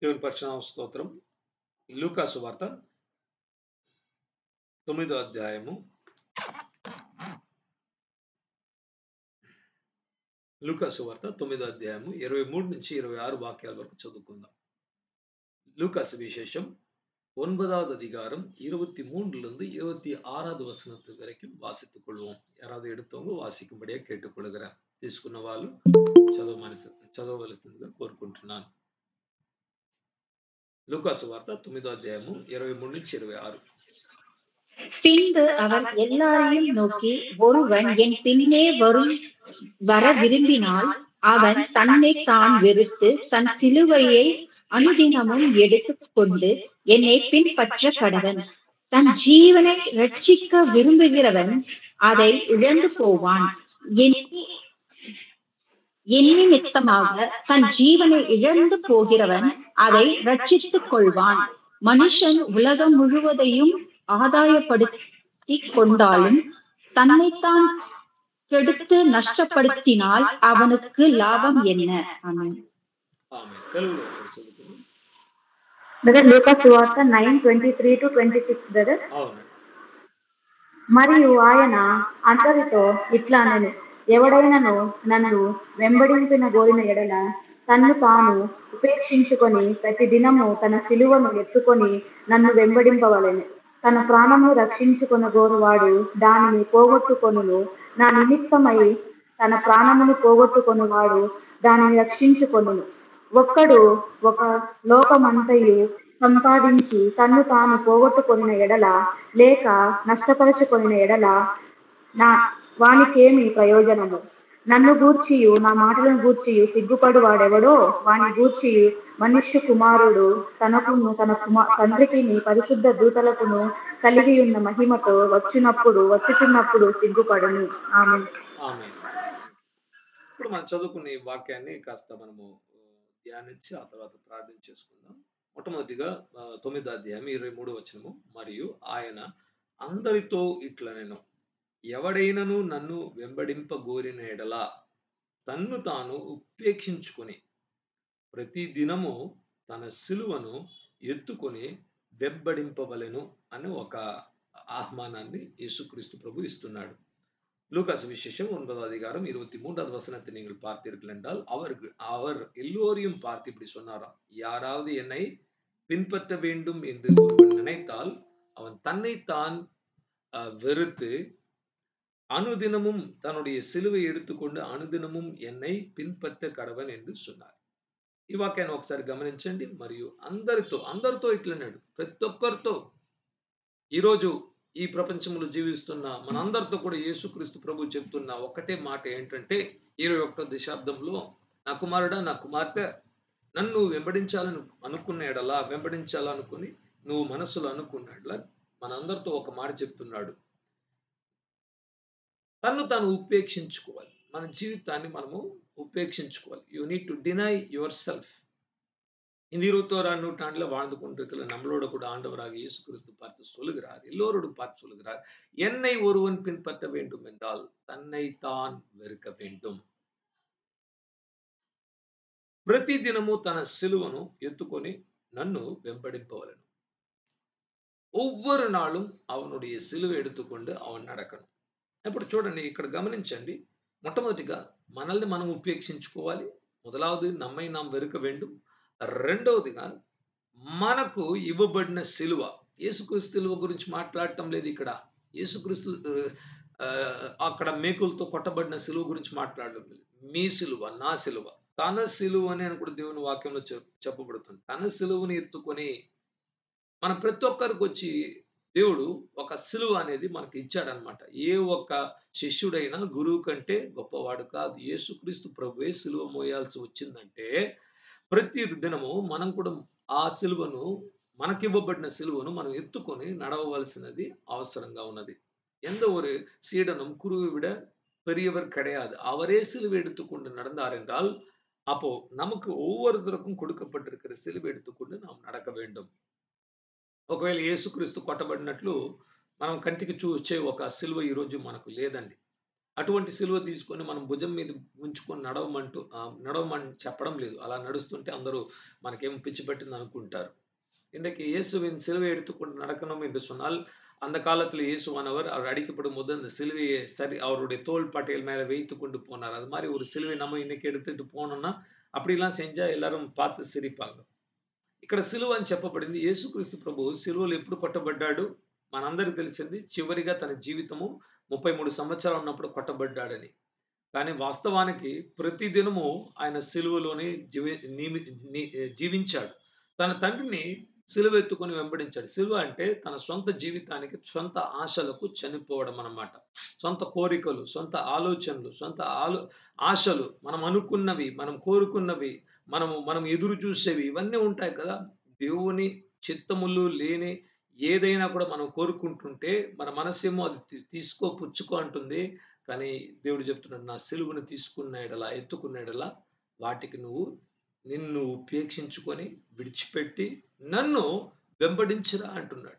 దేవుని పరిశునామ స్తోత్రం. లూకా సువార్త 9వ అధ్యాయము. లూకా సువార్త 9వ అధ్యాయము 23 నుంచి 26 వాక్యాల వరకు చదువుకుందాం. లూకా சுவிசேஷம் 9வது அதிகாரம் 23லிருந்து 26வது வசனத்து வரைக்கும் வாசித்துக் கொள்வோம். யாராவது எடுத்தவங்க వాసిக்கும்படிగా కేట్టుకొలుగరా. తీసుకున్న వాళ్ళు చదవవలసిందిగా కోరుకుంటున్నాను. లూకా సువార్త 9వ అధ్యాయము 23 నుంచి 26. பின்பு அவர் எல்லாரையும் நோக்கி, ஒருவன் என் பின்னே வர விரும்பினால் அவன் தன்னை தான் வெறுத்து தன் சிலுவையை அனுதினமும் எடுத்துக் கொண்டு என்னை பின்பற்ற கடவன். தன் ஜீவனை ரட்சிக்க விரும்புகிறவன் அதை இழந்து போவான். நிமித்தமாக தன் ஜீவனை இழந்து போகிறவன் அதை ரட்சித்துக் கொள்வான். மனுஷன் உலகம் முழுவதையும் ஆதாயப்படுத்திக் கொண்டாலும் தன்னைத்தான் கெடுத்து நஷ்டப்படுத்தினால் அவனுக்கு லாபம் என்ன? ఆమేన్. బ్రదర్ లూకా సువార్త 9:23 to 26 బ్రదర్. మరియు ఆయన అందరితో ఇట్లా అనెను, ఎవడైనను నన్ను వెంబడించిన గోరిన ఎడల తన్ను తాను ఉపేక్షించుకొని ప్రతి దినము తన సిలువను ఎత్తుకొని నన్ను వెంబడింపవలెను. తన ప్రాణమును రక్షించుకొన గోరువాడు దానిని పోగొట్టుకొనును. నా నిమిత్తమై తన ప్రాణమును పోగొట్టుకొనువాడు దానిని రక్షించుకొనును. ఒక్కడు ఒక లోకమంతయు సంపాదించి తన్ను తాను పోగొట్టుకొనిన ఎడల లేక నష్టపరచుకొనిన ఎడల వానికేమి ప్రయోజనము? నన్ను గూర్చియు నా మాటలను గూర్చియు సిగ్గుపడు వాడెవడో వాని గూర్చియు మనుష్య కుమారుడు తనకును తన తండ్రికి పరిశుద్ధ దూతలకును కలిగి ఉన్న మహిమతో వచ్చుచున్నప్పుడు సిగ్గుపడును. ఆమేన్. ఇప్పుడు మనం చదువుకున్న ఈ వాక్యాన్ని కాస్త మనము ధ్యానించి ఆ తర్వాత ప్రార్థన చేసుకుందాం. మొట్టమొదటిగా 9వ అధ్యాయం 23వ వచనము. మరియు ఆయన అందరితో ఇట్లనెను, ఎవడైనను నన్ను వెంబడింపగోరిన ఎడల తన్ను తాను ఉపేక్షించుకొని ప్రతి దినము తన సిలువను ఎత్తుకొని వెంబడింపవలెను అని ఒక ఆహ్వానాన్ని యేసుక్రీస్తు ప్రభు ఇస్తున్నాడు. லூக்கா சுவிசேஷம் 9வது அதிகாரம் 23வது வசனத்தை நீங்கள் பார்த்தீர்கள் என்றால் அவர் எல்லோரையும் பார்த்து இப்படி சொன்னாராம், யாராவது என்னை பின்பற்ற வேண்டும் என்று ஒருவன் நினைத்தால் அவன் தன்னைத்தான் வெறுத்து அனுதினமும் தன்னுடைய సిలుவை எடுத்துக்கொண்டு అనుదినமும் என்னை పిన్పట్ట కడవన్ என்று சொன்னார். ఈ వాక్యాన్ని ఒకసారి గమనించండి. మరియు అందరితో ఇట్లన్నాడు, ప్రతి ఒక్కరితో. ఈరోజు ఈ ప్రపంచంలో జీవిస్తున్న మనందరితో కూడా యేసుక్రీస్తు ప్రభు చెప్తున్న ఒకటే మాట ఏంటంటే, 21వ దశాబ్దంలో నా కుమారుడా, నా కుమార్తె, నన్ను వెంబడించాలనుకుని నువ్వు మనసులో అనుకున్నాడులా మనందరితో ఒక మాట చెప్తున్నాడు. తన్ను తాను ఉపేక్షించుకోవాలి. మన జీవితాన్ని మనము ఉపేక్షించుకోవాలి. You need to deny yourself. இந்த 21ஆம் நூற்றாண்டுல வாழ்ந்து கொண்டிருக்கிற நம்மளோட கூட ஆண்டவராக இயேசு கிறிஸ்து பார்த்து சொல்லுகிறார், எல்லோரோடும் பார்த்து சொல்லுகிறார், என்னை ஒருவன் பின்பற்ற வேண்டும் என்றால் தன்னை தான் வெறுக்க வேண்டும். ప్రతి దినము తన సిలువను ఎత్తుకొని నన్ను వెంబడింపవలెను. ஒவ்வொரு நாளும் அவனுடைய సిలువ எடுத்துக்கொண்டு அவன் நடக்கணும். ఇప్పుడు చూడండి, ఇక్కడ గమనించండి. మొట్టమొదటిగా మనల్ని మనం ఉపేక్షించుకోవాలి. మొదలవది நம்மை நாம் వెరుక வேண்டும். రెండవదిగా మనకు ఇవ్వబడిన సిలువ, యేసుక్రీస్తు సిలువ గురించి మాట్లాడటం లేదు ఇక్కడ. యేసుక్రీస్తు అక్కడ మేకులతో కొట్టబడిన సిలువ గురించి మాట్లాడడం లేదు. మీ సిలువ, నా సిలువ, తన సిలువ అని కూడా దేవుని వాక్యంలో చెప్పబడుతుంది. తన సిలువని ఎత్తుకొని మన ప్రతి ఒక్కరికి వచ్చి దేవుడు ఒక సిలువ అనేది మనకి ఇచ్చాడనమాట. ఏ ఒక్క శిష్యుడైనా గురువు కంటే గొప్పవాడు కాదు. యేసుక్రీస్తు ప్రభువే సిలువ మోయాల్సి వచ్చిందంటే ప్రతి దినము మనం కూడా ఆ సిలువను, మనకివ్వబడిన సిలువను మనం ఎత్తుకొని నడవవలసినది అవసరంగా ఉన్నది. எந்த ஒரு சீடனும் குருவை விட பெரியவர் கிடையாது. அவரே சிலுவை எடுத்துக்கொண்டு நடந்தார் என்றால் அப்போ நமக்கு ஒவ்வொருத்தருக்கும் கொடுக்கப்பட்டிருக்கிற సిలువ எடுத்துக்கொண்டு நாம் நடக்க வேண்டும். ఒకవేళ యేసుక్రీస్తు కొట్టబడినట్లు మనం కంటికి చూచే ఒక సిలువ ఈరోజు మనకు లేదండి. అటువంటి సిలువ తీసుకొని మనం భుజం మీద ఉంచుకొని నడవమని చెప్పడం లేదు. అలా నడుస్తుంటే అందరూ మనకేమో పిచ్చి పట్టింది అనుకుంటారు. இன்றைக்கு இயேசுவின் சிலுவை எடுத்துக்கொண்டு நடக்கணும் என்று சொன்னால், அந்த காலத்துல இயேசுவானவர் அவர் அடிக்கப்படும்போது அந்த சிலுவையை சரி அவருடைய தோள் பட்டையில் மேல வைத்துக் கொண்டு போனார். அது மாரி ஒரு சிலுவை நம்ம இன்னைக்கு எடுத்துட்டு போனோம்னா, அப்படிலாம் செஞ்சா எல்லாரும் பார்த்து சிரிப்பாங்க. ఇక్కడ సిలువ అని చెప్పబడింది. యేసుక్రీస్తు ప్రభువు సిలువలో ఎప్పుడు కొట్టబడ్డాడు? మనందరికి తెలిసింది చివరిగా తన జీవితము 33 సంవత్సరాలు ఉన్నప్పుడు కొట్టబడ్డాడని. కానీ వాస్తవానికి ప్రతి దినము ఆయన సిలువలోనే జీవించాడు. తన తండ్రిని సిలువ ఎత్తుకొని వెంబడించాడు. సిలువ అంటే తన సొంత జీవితానికి, సొంత ఆశలకు చనిపోవడం అన్నమాట. సొంత కోరికలు, సొంత ఆలోచనలు, ఆశలు, మనం అనుకున్నవి, మనం కోరుకున్నవి, మనం ఎదురు చూసేవి ఇవన్నీ ఉంటాయి కదా! దేవుని చిత్తములు లేని ఏదైనా కూడా మనం కోరుకుంటుంటే మన మనస్సేమో అది తీసుకో, పుచ్చుకో అంటుంది. కానీ దేవుడు చెప్తున్నాడు, నా సిలువను తీసుకున్న ఎడల, ఎత్తుకున్న ఎడల వాటికి నిన్ను ఉపేక్షించుకొని, விடுச்சுப்பெட்டி నన్ను வெம்படிஞ்சிரா అంటున్నాడు.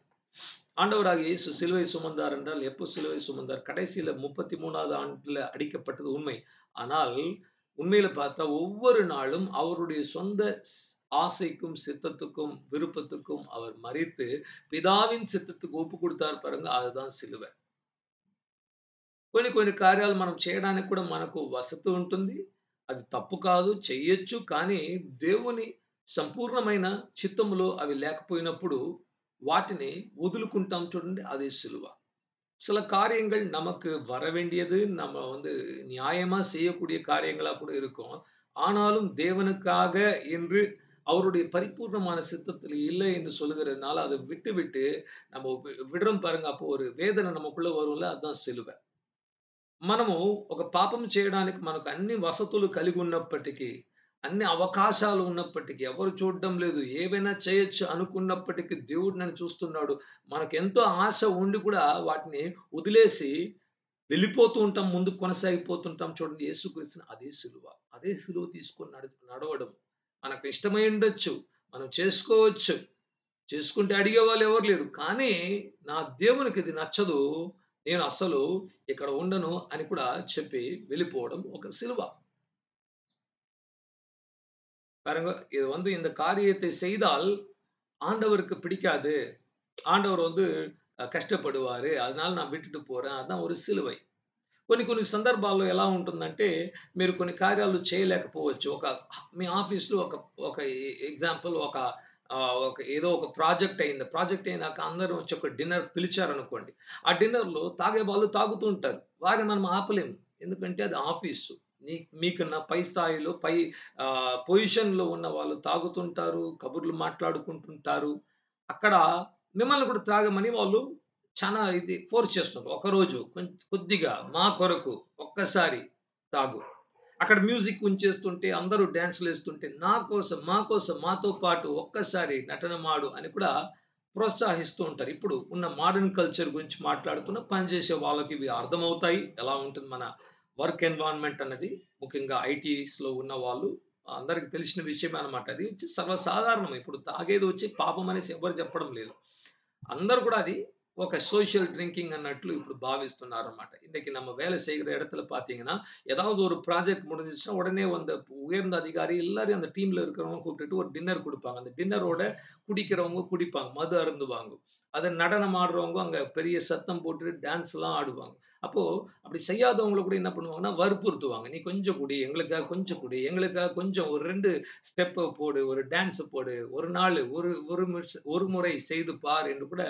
ஆண்டவராகிய இயேசு சிலுவை சுமந்தார் என்றால் எப்போ சிலுவை சுமந்தார்? கடைசியில 33வது ஆண்டுல அடிக்கப்பட்டது உண்மை. ஆனால் உண்மையில பார்த்தா ஒவ்வொரு நாளும் அவருடைய சொந்த ஆசைக்கும், சித்தத்துக்கும், விருப்பத்துக்கும் அவர் மரித்து பிதாவின் சித்தத்துக்கு ஒப்பு கொடுத்தார் பாருங்க. அதுதான் సిలువ. కొన్ని కొన్ని కార్యాలు మనం చేయడానికి కూడా మనకు వసతి ఉంటుంది. అది తప్పు కాదు, చెయ్యొచ్చు. కానీ దేవుని సంపూర్ణమైన చిత్తములో అవి లేకపోయినప్పుడు వాటిని వదులుకుంటాం చూడండి, అదే సిలువ. சில காரியங்கள் நமக்கு வர வேண்டியது, நம்ம நியாயமா செய்யக்கூடிய காரியங்களா கூட இருக்கும். ஆனாலும் தேவனுக்காக என்று அவருடைய பரிபூர்ணமான சித்தத்தில் இல்லை என்று சொல்லுகிறதுனால, அதை விட்டுவிட்டு நம்ம விடுறோம் பாருங்க. அப்போ ஒரு வேதனை நமக்குள்ள வரும்ல, அதுதான் சிலுவை. మనము ఒక పాపం చేయడానికి మనకు అన్ని వసతులు కలిగి ఉన్నప్పటికీ, అన్ని అవకాశాలు ఉన్నప్పటికీ, ఎవరు చూడడం లేదు, ఏవైనా చేయొచ్చు అనుకున్నప్పటికీ దేవుడు నన్ను చూస్తున్నాడు. మనకెంతో ఆశ ఉండి కూడా వాటిని వదిలేసి వెళ్ళిపోతూ ఉంటాం. ముందుకు కొనసాగిపోతుంటాం చూడండి. యేసుక్రీస్తుని అదే సిలువ. అదే సిలువ తీసుకొని నడవడం. మనకు ఇష్టమై ఉండొచ్చు. మనం చేసుకోవచ్చు. చేసుకుంటే అడిగేవాళ్ళు ఎవరు లేరు. కానీ నా దేవునికి ఇది నచ్చదు. నేను అస్సలు ఇక్కడ ఉండను అని కూడా చెప్పి వెళ్ళిపోవడం ఒక సిలువ. பாருங்க, இது இந்த காரியத்தை செய்தால் ஆண்டவருக்கு பிடிக்காது. ஆண்டவர் కష్టపడువారు. அதனால நான் విட்டுட்டு పోறேன். అதான் ஒரு సిలువై. కొన్ని కొన్ని సందర్భాల్లో ఎలా ఉంటుందంటే, మీరు కొన్ని కార్యాలు చేయలేకపోవచ్చు. మీ ఆఫీస్‌లో ఒక ఎగ్జాంపుల్ ఏదో ఒక ప్రాజెక్ట్ అయింది. ప్రాజెక్ట్ అయినాక అందరూ వచ్చి ఒక డిన్నర్ పిలిచారనుకోండి. ఆ డిన్నర్‌లో తాగే వాళ్ళు తాగుతూ ఉంటారు. వారిని మనం ఆపలేము. ఎందుకంటే అది ఆఫీసు. మీకన్నా పై స్థాయిలో పొజిషన్‌లో ఉన్న వాళ్ళు తాగుతుంటారు, కబుర్లు మాట్లాడుకుంటుంటారు. అక్కడ మిమ్మల్ని కూడా తాగమని వాళ్ళు చానా ఫోర్స్ చేస్తున్నారు. ఒకరోజు కొద్దిగా మా కొరకు ఒక్కసారి తాగు. అక్కడ మ్యూజిక్ ఉంచేస్తుంటే అందరూ డాన్స్‌లేస్తుంటే నా కోసం, మా కోసం, మాతో పాటు ఒక్కసారి నటన మాడు అని కూడా ప్రోత్సహిస్తూ ఉంటారు. ఇప్పుడు ఉన్న మోడర్న్ కల్చర్ గురించి మాట్లాడుతున్న పనిచేసే వాళ్ళకి ఇవి అర్థమవుతాయి. ఎలా ఉంటుంది మన వర్క్ ఎన్విరాన్మెంట్ అన్నది. ముఖ్యంగా ఐటీస్‌లో ఉన్న వాళ్ళు అందరికి తెలిసిన విషయమే అన్నమాట. అది సర్వసాధారణం. ఇప్పుడు తాగేది పాపం అనేసి ఎవరు చెప్పడం లేదు. అందరూ కూడా అది ఒక சோஷியல் ட்ரிங்கிங் அன்னట్లు ఇప్పుడు భావిస్తున్నారన్నమాట. இன்னைக்கு நம்ம வேலை செய்கிற இடத்துல பார்த்தீங்கன்னா, ஏதாவது ஒரு ப்ராஜெக்ட் முடிஞ்சிச்சுன்னா, உடனே உயர்ந்த அதிகாரி எல்லாரையும் அந்த டீம்ல இருக்கிறவங்க கூப்பிட்டுட்டு ஒரு டின்னர் குடுப்பாங்க. அந்த டின்னரோட குடிக்கிறவங்க குடிப்பாங்க. மது அருந்துவாங்க. நடனம் ஆடுறவங்க அங்க பெரிய சத்தம் போட்டு டான்ஸ்லாம் ஆடுவாங்க. அப்போ அப்படி செய்யாதவங்கள கூட என்ன பண்ணுவாங்கன்னா, வற்புறுத்துவாங்க. "நீ கொஞ்சம் குடி, எங்களுக்காக கொஞ்சம் குடி, எங்களுக்காக கொஞ்சம் ஒரு 2 ஸ்டெப்ப போடு, ஒரு டான்ஸ் போடு, ஒரு நாளு ஒரு முறை செய்து பார்" என்று కూడా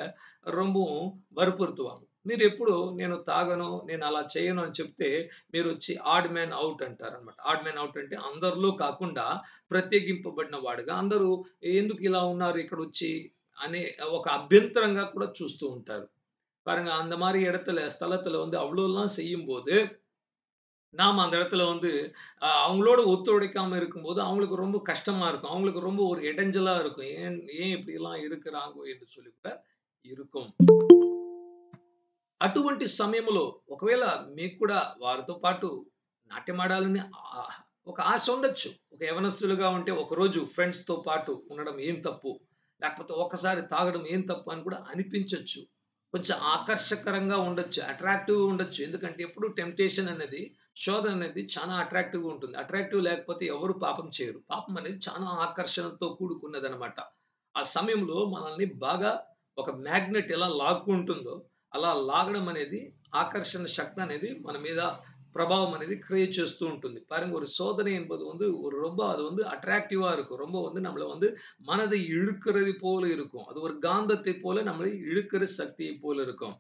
ரொம்பவும் వற்பురుతువాంగ. మీరెప్పుడు నేను తాగను, నేను అలా చేయను అని చెప్తే మీరొచ్చి ఆడ్ మ్యాన్ ఔట్ అంటారన్నమాట. ఆడ్ మ్యాన్ ఔట్ అంటే అందరిలో కాకుండా ప్రత్యేకింపబడిన వాడుగా, అందరూ ఎందుకు ఇలా ఉన్నారు ఇక్కడొచ్చి అనే ఒక అభ్యంతరంగా కూడా చూస్తూ ఉంటారు. பாருங்க, அந்த மாரி ஸ்தலத்துல அவ்வளோலாம் செய்யும்போது, நாம அந்த இடத்துல அவங்களோட ஒத்துழைக்காம இருக்கும்போது, அவங்களுக்கு ரொம்ப கஷ்டமா இருக்கும். அவங்களுக்கு ரொம்ப ஒரு இடைஞ்சலா இருக்கும். ஏன் ஏன் இப்படிலாம் இருக்கிறாங்கோ என்று சொல்லி கூட இருக்கும். అటువంటి సమయంలో ఒకవేళ మీకు కూడా వారితో పాటు నాట్యమాడాలని ఒక ఆశ ఉండొచ్చు. ఒక యవనస్తులుగా ఉంటే ఒకరోజు ఫ్రెండ్స్‌తో పాటు ఉండడం ఏం తప్పు? లేకపోతే ఒక్కసారి తాగడం ఏం తప్పు అని కూడా అనిపించొచ్చు. కొంచెం ఆకర్షకరంగా ఉండొచ్చు. అట్రాక్టివ్‌గా ఉండొచ్చు. ఎందుకంటే ఎప్పుడు టెంప్టేషన్ అనేది, శోధన అనేది చాలా అట్రాక్టివ్‌గా ఉంటుంది. అట్రాక్టివ్ లేకపోతే ఎవరు పాపం చేయరు. పాపం అనేది చాలా ఆకర్షణతో కూడుకున్నదనమాట. ఆ సమయంలో మనల్ని బాగా ఒక మ్యాగ్నెట్ ఎలా లాక్కుంటుందో, అలా లాగడం అనేది ஆகர்ஷண சக்தி అనేది మన మీద ప్రభావం అనేది கிரியேட் చేస్తూ ఉంటుంది. பாருங்க ஒரு சோதனை என்பது வந்து ஒரு ரொம்ப அது வந்து அட்ராக்டிவா இருக்கும். ரொம்ப வந்து நம்மள வந்து மனதை இழுக்கிறது போல இருக்கும். அது ஒரு காந்தத்தை போல நம்மளை ఇழுக்கிற శక్తిயை పోల இருக்கும்.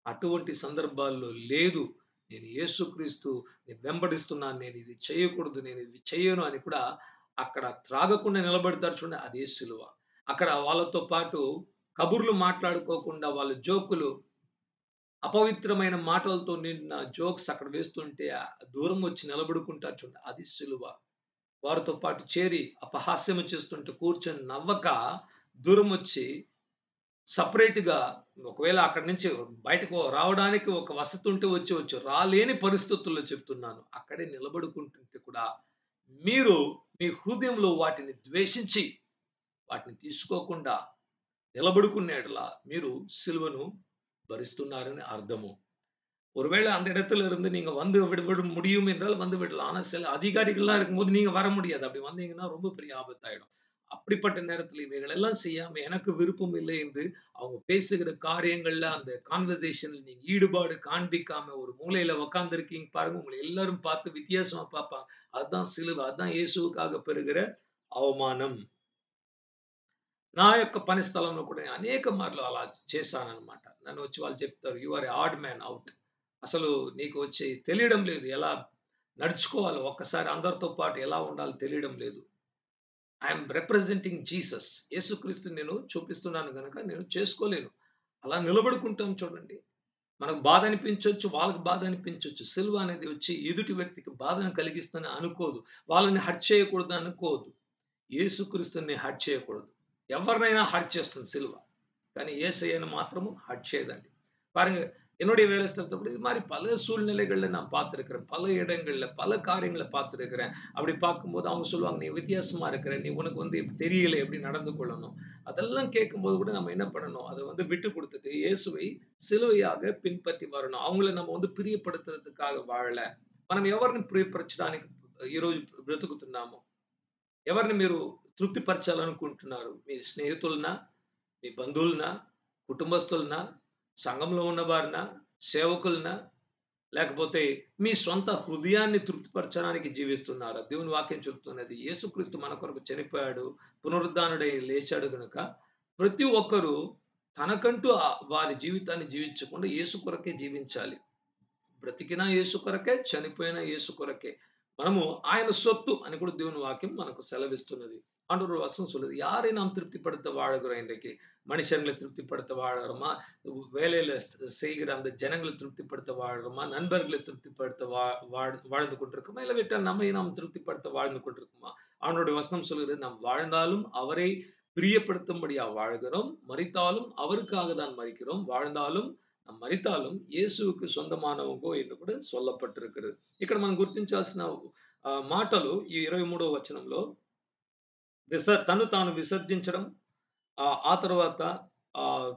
అటువంటి సందర్భాల్లో లేదు. నేను యేసుక్రీస్తుని వెంబడిస్తున్నాను. నేను ఇది చేయకూడదు. నేను ఇది చెయ్యను అని కూడా అక్కడ త్రాగకుండా నిలబడతారు చూడండి. అదే సిలువ. అక్కడ వాళ్ళతో పాటు కబుర్లు మాట్లాడుకోకుండా వాళ్ళ జోకులు అపవిత్రమైన మాటలతో నిండిన జోక్స్ అక్కడ వేస్తుంటే దూరం వచ్చి నిలబడుకుంటారు చూడండి. అది సిలువ. వారితో పాటు చేరి అపహాస్యము చేస్తుంటే కూర్చొని నవ్వక దూరమొచ్చి సెపరేట్‌గా ఒకవేళ అక్కడి నుంచి బయటకు రావడానికి ఒక వసతి ఉంటే వచ్చేవచ్చు. రాలేని పరిస్థితుల్లో చెప్తున్నాను. అక్కడే నిలబడుకుంటుంటే కూడా మీరు మీ హృదయంలో వాటిని ద్వేషించి, వాటిని తీసుకోకుండా నిలబడుకున్న యెడల మీరు సిలువను భరిస్తున్నారని అర్థము. ஒருவேளை அந்த இடத்துல இருந்து நீங்க வந்து விட முடியும் என்றால் வந்து விடலாம். ஆனா சில அதிகாரிகள்லாம் இருக்கும்போது நீங்க வர முடியாது. அப்படி வந்தீங்கன்னா ரொம்ப பெரிய ஆபத்தாயிடும். அப்படிப்பட்ட நேரத்துல இவைகள் எல்லாம் செய்யாம எனக்கு விருப்பம் இல்லை என்று அவங்க பேசுகிற காரியங்கள்ல அந்த கான்வர்சேஷன்ல நீங்க ஈடுபாடு காண்பிக்காம ஒரு மூலையில உட்கார்ந்திருக்கீங்க பாருங்க. உங்கள எல்லாரும் பார்த்து வித்தியாசமா பார்ப்பாங்க. அதுதான் சிலுவை. அதுதான் இயேசுவுக்காக பெறுகிற అవమానం. నా యొక్క పని స్థలంలో కూడా అనేక మార్లు అలా చేశాననమాట. నన్ను వచ్చి వాళ్ళు చెప్తారు, "you are a odd man out. అసలు నీకు వచ్చి తెలియడం లేదు. ఎలా నడుచుకోవాలో ఒక్కసారి అందరితో పాటు ఎలా ఉండాలో తెలియడం లేదు. I am representing Jesus. యేసుక్రీస్తుని నేను చూపిస్తున్నాను గనక నేను చేసుకోలేను." అలా నిలబడుకుంటాం చూడండి. మనకు బాధ అనిపించొచ్చు. వాళ్ళకి బాధ అనిపించొచ్చు. సిలువ అనేది వచ్చి ఎదుటి వ్యక్తికి బాధను కలిగిస్తుందని అనుకోదు. వాళ్ళని హర్ట్ చేయకూడదు అనుకోదు. యేసుక్రీస్తుని హర్ట్ చేయకూడదు. ఎవరినైనా హర్ట్ చేస్తుంది సిలువ. కానీ యేసయ్யను மாத்திரமு ஹர்ட் செய்யாதுங்க. பாருங்க, என்னுடைய வேலை ஸ்தலத்துல இது மாரி பல சூழ்நிலைகள்ல நான் பார்த்திருக்கிறேன். பல இடங்கள்ல, பல காரியங்கள பார்த்திருக்கிறேன். அப்படி பார்க்கும்போது அவங்க சொல்லுவாங்க, "நீ வித்தியாசமா இருக்கிற. நீ உனக்கு வந்து தெரியல எப்படி நடந்து கொள்ளணும்." அதெல்லாம் கேட்கும்போது கூட நம்ம என்ன பண்ணணும்? அத வந்து விட்டு குடுத்துட்டு இயேசுவை సిలువயாக பின்பற்றி வரணும். அவங்கள நம்ம வந்து ప్రియపడుతున్నதுக்காக వాழల. మనం ఎవరిని ప్రియపరచడానికి ఈరోజు బ్రతుకుతున్నాము? ఎవరిని మీరు తృప్తిపరచాలనుకుంటున్నారు? మీ స్నేహితులనా? మీ బంధువులనా? కుటుంబస్తులనా? సంఘంలో ఉన్నవారినా? సేవకులనా? లేకపోతే మీ సొంత హృదయాన్ని తృప్తిపరచడానికి జీవిస్తున్నారా? దేవుని వాక్యం చెప్తున్నది. యేసుక్రీస్తు మన కొరకు చనిపోయాడు. పునరుద్ధానుడై లేచాడు గనుక ప్రతి ఒక్కరు తనకంటూ వారి జీవితాన్ని జీవించకుండా యేసు కొరకే జీవించాలి. బ్రతికినా యేసు కొరకే, చనిపోయినా యేసు కొరకే. మనము ఆయన సొత్తు అని కూడా దేవుని వాక్యం మనకు సెలవిస్తున్నది. ஆண்டவர் வசனம் சொல்லுது. யாரை நாம் திருப்திப்படுத்த வாழுகிறோம் இன்றைக்கு? மனுஷங்களை திருப்திப்படுத்த வாழுறோமா? வேலையில செய்கிற அந்த ஜனங்களை திருப்திப்படுத்த வாழுறோமா? நண்பர்களை திருப்திப்படுத்த வாழ்ந்து கொண்டிருக்கோமா? இல்ல விட்டா நம்மை நாம் திருப்திப்படுத்த வாழ்ந்து கொண்டிருக்கோமா? அவனுடைய வசனம் சொல்லுகிறது, நாம் வாழ்ந்தாலும் அவரை பிரியப்படுத்தும்படியா வாழ்கிறோம். మరితాலும் அவருக்காக தான் மரிக்கிறோம். வாழ்ந்தாலும் మరితాலும் యేసువుకు సొంతమానవగో என்று కూడా சொல்லப்பட்டிருக்கிறது. ఇక్కడ మనం గుర్తించాల్సిన మాటలు ఈ 23వ వచనంలో తను తాను విసర్జించడం, ఆ తర్వాత ఆహ్,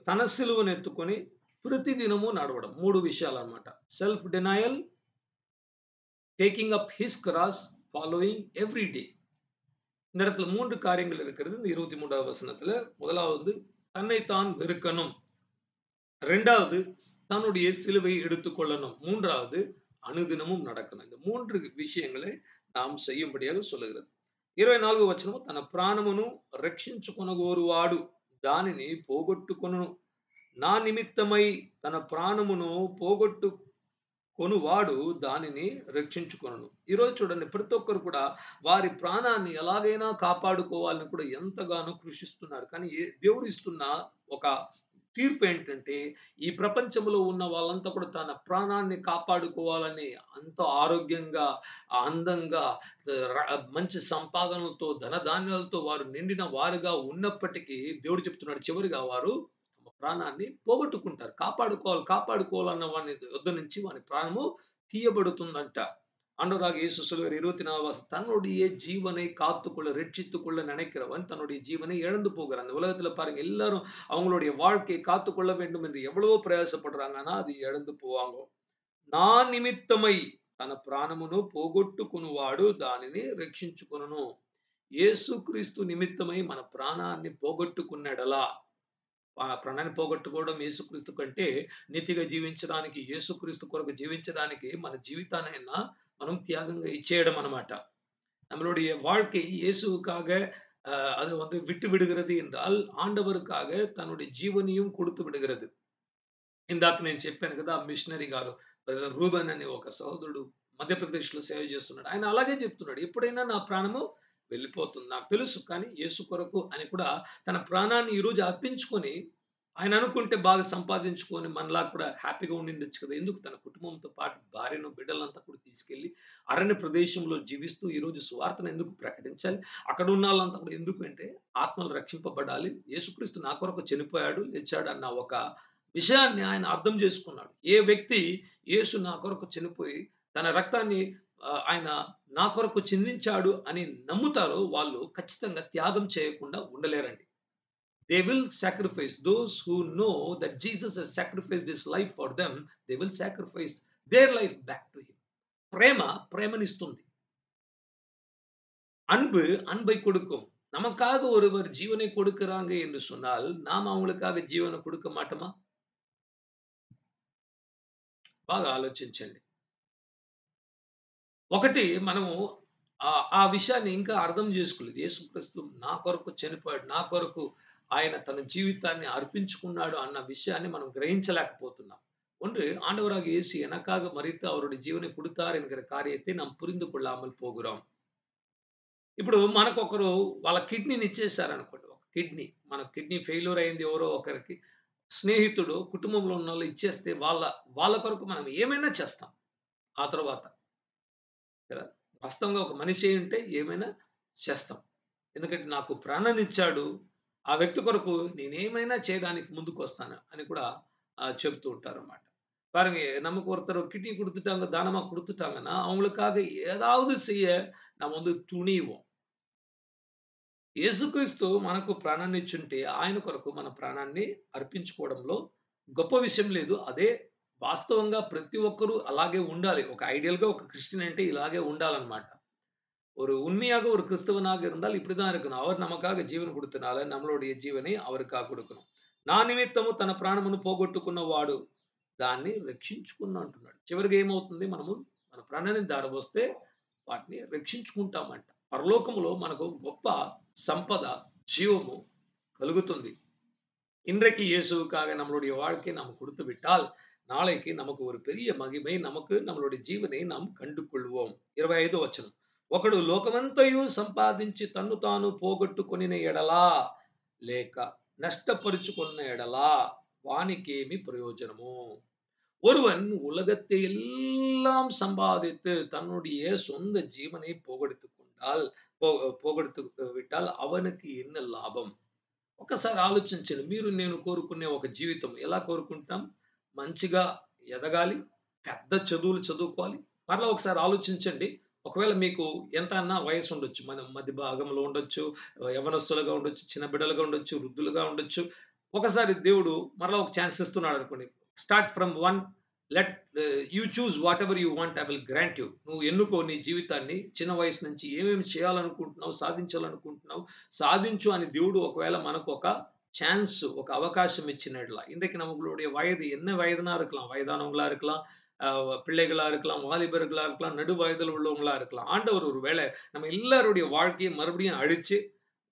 తన సిలువను ఎత్తుకొని ప్రతిదినము నడవడం. 3 విషయాలన్నమాట. Self denial, taking up his cross, following every day. இந்த இடத்துல 3 காரியங்கள் இருக்கிறது. இந்த 23வது வசனத்துல. முதலாவது தன்னை தான் வெறுக்கணும். 2வது தன்னுடைய சிலுவை எடுத்துக்கொள்ளணும். 3வது అనుదినமும் நடக்கணும். இந்த 3 விஷயங்களை நாம் செய்யும்படியாக சொல்லுகிறது. 24వ వచనం తన ప్రాణమును రక్షించుకొనగోరువాడు దానిని పోగొట్టుకొనును. నా నిమిత్తమై తన ప్రాణమును పోగొట్టుకొనువాడు దానిని రక్షించుకొనును. ఈరోజు చూడండి, ప్రతి ఒక్కరు కూడా వారి ప్రాణాన్ని ఎలాగైనా కాపాడుకోవాలని కూడా ఎంతగానో కృషిస్తున్నారు. కానీ దేవుడు ఇస్తున్న ఒక తీర్పు ఏంటంటే, ఈ ప్రపంచంలో ఉన్న వాళ్ళంతా కూడా తన ప్రాణాన్ని కాపాడుకోవాలని అంత ఆరోగ్యంగా, అందంగా, మంచి సంపాదనలతో, ధనధాన్యాలతో వారు నిండిన వారుగా ఉన్నప్పటికీ దేవుడు చెప్తున్నాడు, చివరిగా వారు తమ ప్రాణాన్ని పోగొట్టుకుంటారు. కాపాడుకోవాలన్న వాని యొద్ద నుంచి వాని ప్రాణము తీయబడుతుందంట. ஆண்டவராகிய இயேசு சொல்லுவார் 24 வருஷம் தன்னுடைய ஜீவனை காத்துக்கொள்ள ரட்சித்துக்கொள்ள நினைக்கிறவன் தன்னுடைய ஜீவனை இழந்து போகிறான். அந்த உலகத்துல பாருங்க எல்லாரும் அவங்களுடைய வாழ்க்கையை காத்துக்கொள்ள வேண்டும் என்று எவ்வளவோ பிரயாசப்படுறாங்க. ஆனா அது இழந்து పోవాంగ. నా నిమిత్తమై తన ప్రాణమును పోగొట్టుకునివాడు దానిని రక్షించుకొనును. యేసుక్రీస్తు నిమిత్తమై మన ప్రాణాన్ని పోగొట్టుకున్నెడలా ప్రాణాన్ని పోగొట్టుకోవడం యేసుక్రీస్తు కంటే నీతిగా జీవించడానికి యేసుక్రీస్తు కొరకు జీవించడానికి మన జీవితాన్నైనా మనం தியாகంగా ఇచ్చేయడం అన్నమాట. நம்மளுடைய வாழ்க்கை இயேசுவுக்காக அது வந்து விட்டு விடுகிறது என்றால் ஆண்டவருக்காக தன்னுடைய జీవనిயும் கொடுத்து విడుகிறது. ఇందాక నేను చెప్పాను కదా మిషనరీ గారు రూబెన్ అనే ఒక సహోదరుడు మధ్యప్రదేశ్‌లో సేవ చేస్తున్నాడు. ఆయన అలాగే చెప్తున్నాడు. ఎప్పుడైనా నా ప్రాణము వెళ్ళిపోతుంది. నాకు తెలుసు కానీ యేసు కొరకు అని కూడా తన ప్రాణాన్ని ఈరోజు అర్పించుకొని ఆయన అనుకుంటే బాగా సంపాదించుకొని మనలా కూడా హ్యాపీగా ఉండిండొచ్చు కదా! ఎందుకు తన కుటుంబంతో పాటు భార్యను, బిడ్డలంతా కూడా తీసుకెళ్ళి అరణ్య ప్రదేశంలో జీవిస్తూ ఈరోజు సువార్తను ఎందుకు ప్రకటించాలి? అక్కడ ఉన్నోళ్ళంతా కూడా ఎందుకు అంటే ఆత్మలు రక్షింపబడాలి. యేసుక్రీస్తు నా కొరకు చనిపోయాడు, లేచాడు అన్న ఒక విషయాన్ని ఆయన అర్థం చేసుకున్నాడు. ఏ వ్యక్తి యేసు నా కొరకు చనిపోయి తన రక్తాన్ని ఆయన నా కొరకు చిందించాడు అని నమ్ముతారో వాళ్ళు ఖచ్చితంగా త్యాగం చేయకుండా ఉండలేరండి. They will sacrifice. Those who know that Jesus has sacrificed his life for them, they will sacrifice their life back to him. பிரேமனிస్తుంది. அன்பு அன்பை கொடுக்கும். நமக்காக ஒருவர் ஜீவனை கொடுக்கிறாங்க என்று சொன்னால் நாம் அவங்களுக்காக ஜீவனை கொடுக்க மாட்டோமா? బాగా ఆలోచించండి. ఒకటి మనము ఆ విషయాన్ని ఇంకా అర్థం చేసుకోలేదు. యేసుక్రీస్తు నా కొరకు చనిపోయాడు. నా కొరకు ఆయన తన జీవితాన్ని அர்ப்பணிச்சுకున్నాడు అన్న விஷயாన్ని మనం கிரகிச்சలేకపోతున్నాం. ஒன்று ஆண்டவராகிய இயேசு எனக்காக மரித்து அவருடைய ஜீவனை கொடுத்தார் என்கிற காரியத்தை நாம் புரிந்து கொள்ளாமல் போகிறோம். ఇప్పుడు మనకొకరు వాళ్ళ కిడ్నీని ఇచ్చేసారనుకోండి. ఒక కిడ్నీ మన కిడ్నీ ఫెయిల్యూర్ అయింది ఎవరో ఒకరికి స్నేహితుడు కుటుంబంలో ఉన్నోళ్ళు ఇచ్చేస్తే వాళ్ళ కొరకు మనం ఏమైనా చేస్తాం. ఆ తర్వాత కదా! వాస్తవంగా ఒక మనిషి అయ్యుంటే ఏమైనా చేస్తాం. ఎందుకంటే నాకు ప్రాణాన్నిచ్చాడు. ఆ వ్యక్తి కొరకు నేనేమైనా చేయడానికి ముందుకొస్తాను అని కూడా చెప్తూ ఉంటారన్నమాట. பாருங்க நமக்கு ஒருத்தர் கிட்னி குடுத்துட்டாங்க, தானமா குடுத்துட்டாங்கன்னா, அவங்களுக்காக ஏதாவது செய்ய நம்ம வந்து துணிவோம். యేసుక్రీస్తు మనకు ప్రాణాన్ని ఇచ్చుంటే ఆయన కొరకు మన ప్రాణాన్ని అర్పించుకోవడంలో గొప్ప విషయం లేదు. అదే వాస్తవంగా ప్రతి ఒక్కరు అలాగే ఉండాలి. ఒక ఐడియల్‌గా ఒక క్రిస్టియన్ అంటే ఇలాగే ఉండాలన్నమాట. ஒரு உண்மையாக ஒரு கிறிஸ்தவனாக இருந்தால் இப்படிதான் இருக்கணும். அவர் நமக்காக జీవన கொடுத்தனால நம்மளுடைய జీవனை அவருக்காக கொடுக்கணும். నా నిమిత్తము తన ప్రాణమును పోగొట్టుకున్నవాడు దాన్ని రక్షించుకున్న అంటున్నాడు. చివరికి ఏమవుతుంది మనము మన ప్రాణాన్ని దారబోస్తే వాటిని రక్షించుకుంటామంట. పరలోకములో మనకు గొప్ప సంపద జీవము కలుగుతుంది. இன்றைக்கு இயேசுவுக்காக நம்மளுடைய வாழ்க்கையை நாம் கொடுத்து விட்டால் நாளைக்கு நமக்கு ஒரு பெரிய மகிமை நமக்கு நம்மளுடைய జీవனை நாம் కండు కొள்வோம். 25వ వచనం. ఒకడు లోకమంతయు సంపాదించి తన్ను తాను పోగొట్టుకొనిన ఎడలా లేక నష్టపరుచుకున్న ఎడలా వానికేమి ప్రయోజనము. ஒருவன் உலகத்தை எல்லாம் சம்பாதித்து தன்னுடைய சொந்த ஜீவனை పోగొడుతూ విட்டால் అవనికి ఎన్న లాభం. ఒకసారి ఆలోచించండి. మీరు నేను కోరుకునే ఒక జీవితం ఎలా కోరుకుంటాం? మంచిగా ఎదగాలి, పెద్ద చదువులు చదువుకోవాలి. మరలా ఒకసారి ఆలోచించండి. ఒకవేళ మీకు ఎంత అన్నా వయసు ఉండొచ్చు. మనం మధ్య భాగంలో ఉండొచ్చు, యవ్వనస్తులుగా ఉండొచ్చు, చిన్న బిడ్డలుగా ఉండొచ్చు, వృద్ధులుగా ఉండొచ్చు. ఒకసారి దేవుడు మరలా ఒక ఛాన్స్ ఇస్తున్నాడు అనుకోండి. Start from 1 let you choose what ever you want I will grant you. నువ్వు ఎన్నుకో నీ జీవితాన్ని. చిన్న వయసు నుంచి ఏమేమి చేయాలనుకుంటున్నావు, సాధించాలనుకుంటున్నావు, సాధించు అని దేవుడు ఒకవేళ మనకు ఒక ఛాన్స్, ఒక அவகாசம் இச்சினடலாம். இன்றைக்கு நம்மளுடைய வயது என்ன வயதுனா இருக்கலாம். வயதானவங்களா இருக்கலாம், பிள்ளைகளா இருக்கலாம், வாலிபர்களா இருக்கலாம், நடு வயதில் உள்ளவங்களா இருக்கலாம். ஆண்டவர் ஒருவேளை நம்ம எல்லாருடைய வாழ்க்கையை மறுபடியும் அழிச்சு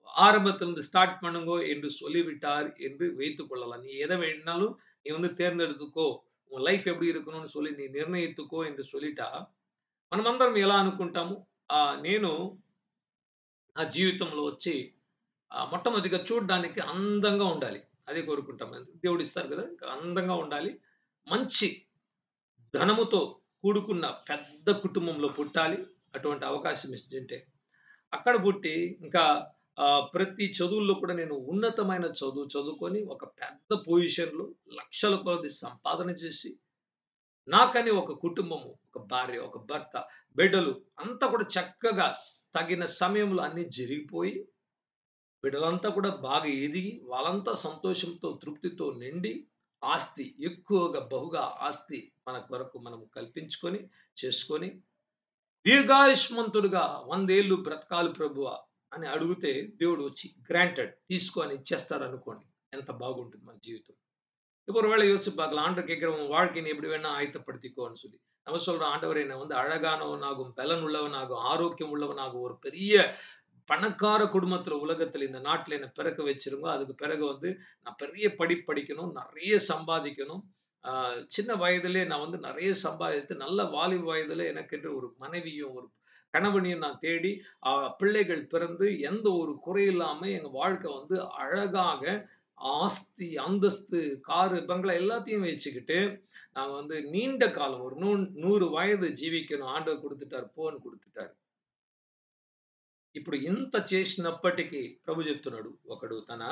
ஆரம்பத்திலிருந்து ஸ்டார்ட் பண்ணுங்க என்று சொல்லிவிட்டார் என்று வைத்துக் கொள்ளலாம். நீ எதை வேணாலும் நீ வந்து தேர்ந்தெடுத்துக்கோ, உன் లైఫ్ எப்படி இருக்கணும்னு சொல்லி நீ నిర్ణయించుకో என்று சொல்லிட்டா మనమందరం ఎలా అనుకుంటాము? నేను ఆ జీవితంలో వచ్చి మొట్టమొదటిగా చూడడానికి అందంగా ఉండాలి. అదే కోరుకుంటాం. దేవుడు ఇస్తారు కదా! అందంగా ఉండాలి. మంచి ధనముతో కూడుకున్న పెద్ద కుటుంబంలో పుట్టాలి. అటువంటి అవకాశం ఇస్తుంటే అక్కడ పుట్టి ఇంకా ప్రతి చదువుల్లో కూడా నేను ఉన్నతమైన చదువు చదువుకొని ఒక పెద్ద పొజిషన్‌లో లక్షల కొలది సంపాదన చేసి నాకని ఒక కుటుంబము, ఒక భార్య, ఒక భర్త, బిడ్డలు అంతా కూడా చక్కగా తగిన సమయంలో అన్నీ జరిగిపోయి, బిడ్డలంతా కూడా బాగా ఎదిగి, వాళ్ళంతా సంతోషంతో, తృప్తితో నిండి, ఆస్తి ఎక్కువగా బహుగా ఆస్తి మన కొరకు మనం కల్పించుకొని, చేసుకొని, దీర్ఘాయుష్మంతుడుగా 100 ఏళ్ళు బ్రతకాలి ప్రభువా అని అడిగితే, దేవుడు వచ్చి గ్రాంటెడ్ తీసుకో అని ఇచ్చేస్తాడనుకోండి. ఎంత బాగుంటుంది మన జీవితం. இப்போ ஒருவேளை யோசிச்சு பார்க்கலாம். ஆண்டவர் கேட்கிறவன் வாழ்க்கை நீ எப்படி வேணா ஆயத்தப்படுத்திக்கோன்னு சொல்லி. நம்ம சொல்றோம் ஆண்டவர் என்னை வந்து அழகானவனாகவும், பலன் உள்ளவனாகவும், ஆரோக்கியம் உள்ளவனாகவும், ஒரு பெரிய பணக்கார குடும்பத்துல உலகத்துல இந்த நாட்டுல என்ன பிறக்க வச்சிருங்க. அதுக்கு பிறகு வந்து நான் பெரிய படிக்கணும், நிறைய சம்பாதிக்கணும். சின்ன வயதிலே நான் வந்து நிறைய சம்பாதித்து நல்ல வாலிப வயதிலே எனக்கென்று ஒரு மனைவியும், ஒரு கணவனையும் நான் தேடி பிள்ளைகள் பிறந்து எந்த ஒரு குறையில்லாம எங்க வாழ்க்கை வந்து அழகாக ஆஸ்தி, அந்தஸ்து, காரு, பங்களா எல்லாத்தையும் வச்சுக்கிட்டு, நாங்க வந்து நீண்ட காலம் ஒரு 100 వయது జీవిக்கணும். ఆండவர் కుడుతుటారు, పోను కుడుతుటారు. ఇప్పుడు ఇంత చేసినప్పటికీ ప్రభు చెప్తున్నాడు, ఒకడు తన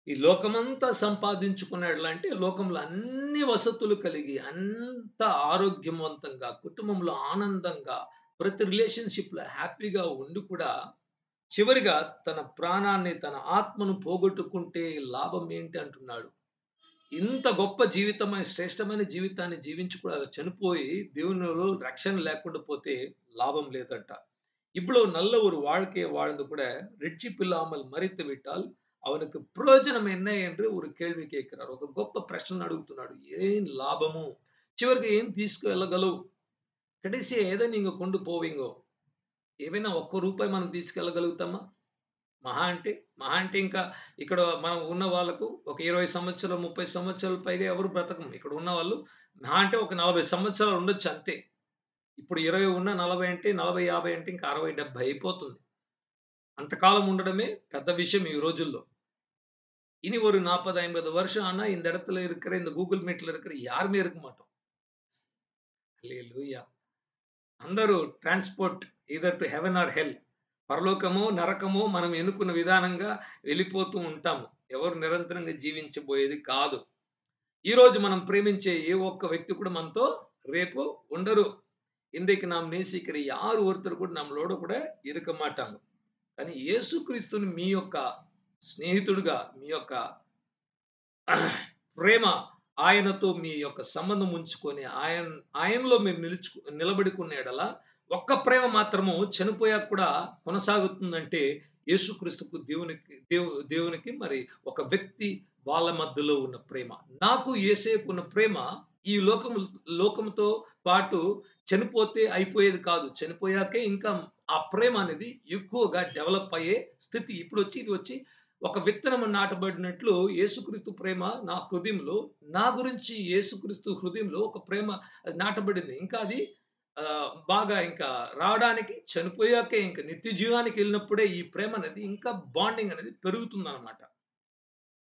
ఈ లోకమంతా సంపాదించుకున్నాడులంటే లోకంలో అన్ని వసతులు కలిగి, అంత ఆరోగ్యవంతంగా, కుటుంబంలో ఆనందంగా, ప్రతి రిలేషన్‌షిప్‌లో హ్యాపీగా ఉండి కూడా చివరిగా తన ప్రాణాన్ని, తన ఆత్మను పోగొట్టుకుంటే లాభం ఏంటి అంటున్నాడు. ఇంత గొప్ప జీవితమైన శ్రేష్టమైన జీవితాన్ని జీవించి కూడా చనిపోయి దేవునిలో రక్షణ లేకుండా పోతే లాభం లేదంట. இவ்வளோ நல்ல ஒரு வாழ்க்கையை வாழ்ந்து கூட ரட்சிப்பில்லாமல் மரித்து விட்டால் அவனுக்கு ప్రయోజనం என்ன என்று ஒரு కేள்వి కేட்கிறாరు. ఒక గొప్ప ప్రశ్న అడుగుతున్నాడు. ఏం లాభము? చివరికి ఏం తీసుకెళ్ళగలవు? కడేసి ఏదో నీங்க కొండు పోవింగో. ఏవైనా ఒక్క రూపాయి మనం తీసుకెళ్ళగలుగుతామా? మహా అంటే ఇంకా ఇక్కడ మనం ఉన్న వాళ్ళకు ఒక 20 సంవత్సరాలు, 30 సంవత్సరాల పైగా ఎవరు బ్రతకము. ఇక్కడ ఉన్నవాళ్ళు మహా అంటే ఒక 40 సంవత్సరాలు ఉండొచ్చు అంతే. ఇప్పుడు 20 ఉన్న 40 అంటే 40, 50 అంటే ఇంకా 60, 70 అయిపోతుంది. అంతకాలం ఉండడమే పెద్ద விஷயம் ఈ రోజుల్లో. இனி ஒரு 40, 50 வருஷம் ஆனா இந்த இடத்துல இருக்கிற இந்த Google Meetல இருக்கிற யாருமே இருக்க மாட்டோம். హల్లెలూయా! అందరూ transport either to heaven or hell. పరలోకమో, నరకమో మనం ఎన్నుకున్న విధానంగా వెళ్ళిపోతూ ఉంటాము. ఎవరు నిరంతరంగా జీవించబోయేది కాదు. ఈరోజు మనం ప్రేమించే ఏ ఒక్క వ్యక్తి కూడా మనతో రేపు ఉండరు. இன்றைக்கு நாம் நேசிக்கிற யார் ஒருத்தர் கூட நம்மளோட கூட இருக்க மாட்டாங்க. కానీ యేసుక్రీస్తుని మీ యొక్క స్నేహితుడుగా, మీ యొక్క ప్రేమ ఆయనతో మీ యొక్క సంబంధం ఉంచుకొని ఆయనలో మీరు నిలబడుకున్న యెడల ఒక్క ప్రేమ మాత్రము చనిపోయాక కూడా కొనసాగుతుందంటే యేసుక్రీస్తుకు దేవునికి మరి ఒక వ్యక్తి వాళ్ళ మధ్యలో ఉన్న ప్రేమ. నాకు యేసేకు ఉన్న ప్రేమ ఈ లోకముతో పాటు చనిపోతే అయిపోయేది కాదు. చనిపోయాకే ఇంకా ఆ ప్రేమ అనేది ఎక్కువగా డెవలప్ అయ్యే స్థితి. ఇది వచ్చి ఒక విత్తనము నాటబడినట్లు యేసుక్రీస్తు ప్రేమ నా హృదయంలో, నా గురించి యేసుక్రీస్తు హృదయంలో ఒక ప్రేమ నాటబడింది. ఇంకా అది బాగా ఇంకా రావడానికి చనిపోయాకే ఇంకా నిత్య జీవానికి వెళ్ళినప్పుడే ఈ ప్రేమ అనేది ఇంకా బాండింగ్ అనేది పెరుగుతుందన్నమాట.